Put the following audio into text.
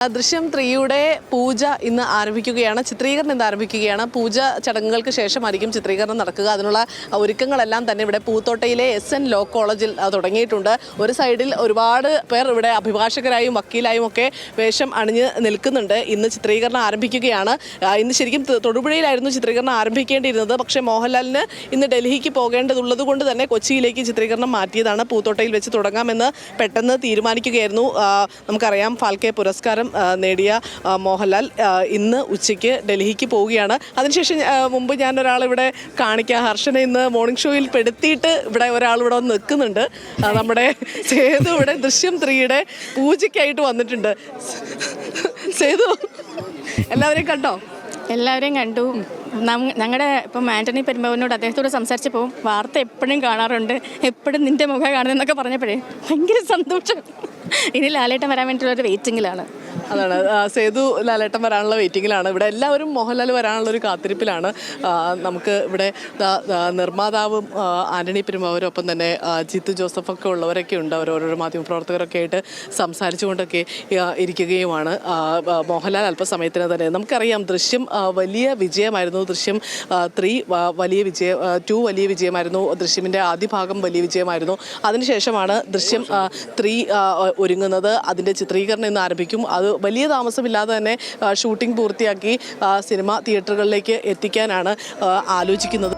ദൃശ്യം 3യുടെ പൂജ ഇന്ന് ആരംഭിക്കുകയാണ്. ചിത്രീകരണം ഇന്ന് ആരംഭിക്കുകയാണ്. പൂജ ചടങ്ങുകൾക്ക് ശേഷമായിരിക്കും ചിത്രീകരണം നടക്കുക. അതിനുള്ള ഒരുക്കങ്ങളെല്ലാം തന്നെ ഇവിടെ പൂത്തോട്ടയിലെ SN ലോ കോളേജിൽ തുടങ്ങിയിട്ടുണ്ട്. ഒരു സൈഡിൽ ഒരുപാട് പേർ ഇവിടെ അഭിഭാഷകരായും വക്കീലായും ഒക്കെ വേഷം അണിഞ്ഞ് നിൽക്കുന്നുണ്ട്. ഇന്ന് ചിത്രീകരണം ആരംഭിക്കുകയാണ്. ഇന്ന് ശരിക്കും തൊടുപുഴയിലായിരുന്നു ചിത്രീകരണം ആരംഭിക്കേണ്ടിയിരുന്നത്. പക്ഷേ മോഹൻലാലിന് ഇന്ന് ഡൽഹിക്ക് പോകേണ്ടതുള്ളത് കൊണ്ട് തന്നെ കൊച്ചിയിലേക്ക് ചിത്രീകരണം മാറ്റിയതാണ്. പൂത്തോട്ടയിൽ വെച്ച് തുടങ്ങാമെന്ന് പെട്ടെന്ന് തീരുമാനിക്കുകയായിരുന്നു. നമുക്കറിയാം ഫാൽക്കെ പുരസ്കാരം നേടിയ മോഹൻലാൽ ഇന്ന് ഉച്ചയ്ക്ക് ഡൽഹിക്ക് പോവുകയാണ്. അതിനുശേഷം മുമ്പ് ഞാൻ ഒരാളിവിടെ കാണിക്കാം. ഹർഷനെ ഇന്ന് മോർണിംഗ് ഷോയിൽ പെടുത്തിയിട്ട് ഇവിടെ ഒരാളിവിടെ വന്ന് നിൽക്കുന്നുണ്ട്. നമ്മുടെ സേതു ഇവിടെ ദൃശ്യം 3യുടെ പൂജയ്ക്കായിട്ട് വന്നിട്ടുണ്ട്. സേതു, എല്ലാവരെയും കണ്ടോ? എല്ലാവരെയും കണ്ടു. ഞങ്ങളുടെ ഇപ്പം ആൻ്റണി പെരുമ്പാവൂരിനോട് അദ്ദേഹത്തോട് സംസാരിച്ചപ്പോൾ വാർത്ത എപ്പോഴും കാണാറുണ്ട്, എപ്പോഴും നിൻ്റെ മുഖം കാണുന്നതെന്നൊക്കെ പറഞ്ഞപ്പോഴേ ഭയങ്കര സന്തോഷം. ഇനി ലാലേട്ടൻ വരാൻ വേണ്ടിയിട്ടുള്ളൊരു വെയിറ്റിങ്ങിലാണ്. അതാണ്, സേതു ലാലേട്ടൻ വരാനുള്ള വെയിറ്റിങ്ങിലാണ്. ഇവിടെ എല്ലാവരും മോഹൻലാൽ വരാനുള്ളൊരു കാത്തിരിപ്പിലാണ്. നമുക്ക് ഇവിടെ നിർമ്മാതാവും ആൻ്റണി പെരുമ്പാവൂരും ഒപ്പം തന്നെ ജിത്തു ജോസഫൊക്കെ ഉള്ളവരൊക്കെ ഉണ്ട്. ഓരോരോ മാധ്യമപ്രവർത്തകരൊക്കെ ആയിട്ട് സംസാരിച്ചുകൊണ്ടൊക്കെ ഇരിക്കുകയുമാണ്. മോഹൻലാൽ അല്പസമയത്തിന് തന്നെ നമുക്കറിയാം ദൃശ്യം വലിയ വിജയമായിരുന്നു. ദൃശ്യം 3 വലിയ വിജയം, 2 വലിയ വിജയമായിരുന്നു. ദൃശ്യമിൻ്റെ ആദ്യ ഭാഗം വലിയ വിജയമായിരുന്നു. അതിനുശേഷമാണ് ദൃശ്യം 3 ഒരുങ്ങുന്നത്. അതിൻ്റെ ചിത്രീകരണം ഇന്ന് ആരംഭിക്കും. അത് വലിയ താമസമില്ലാതെ തന്നെ ഷൂട്ടിംഗ് പൂർത്തിയാക്കി സിനിമ തിയേറ്ററുകളിലേക്ക് എത്തിക്കാനാണ് ആലോചിക്കുന്നത്.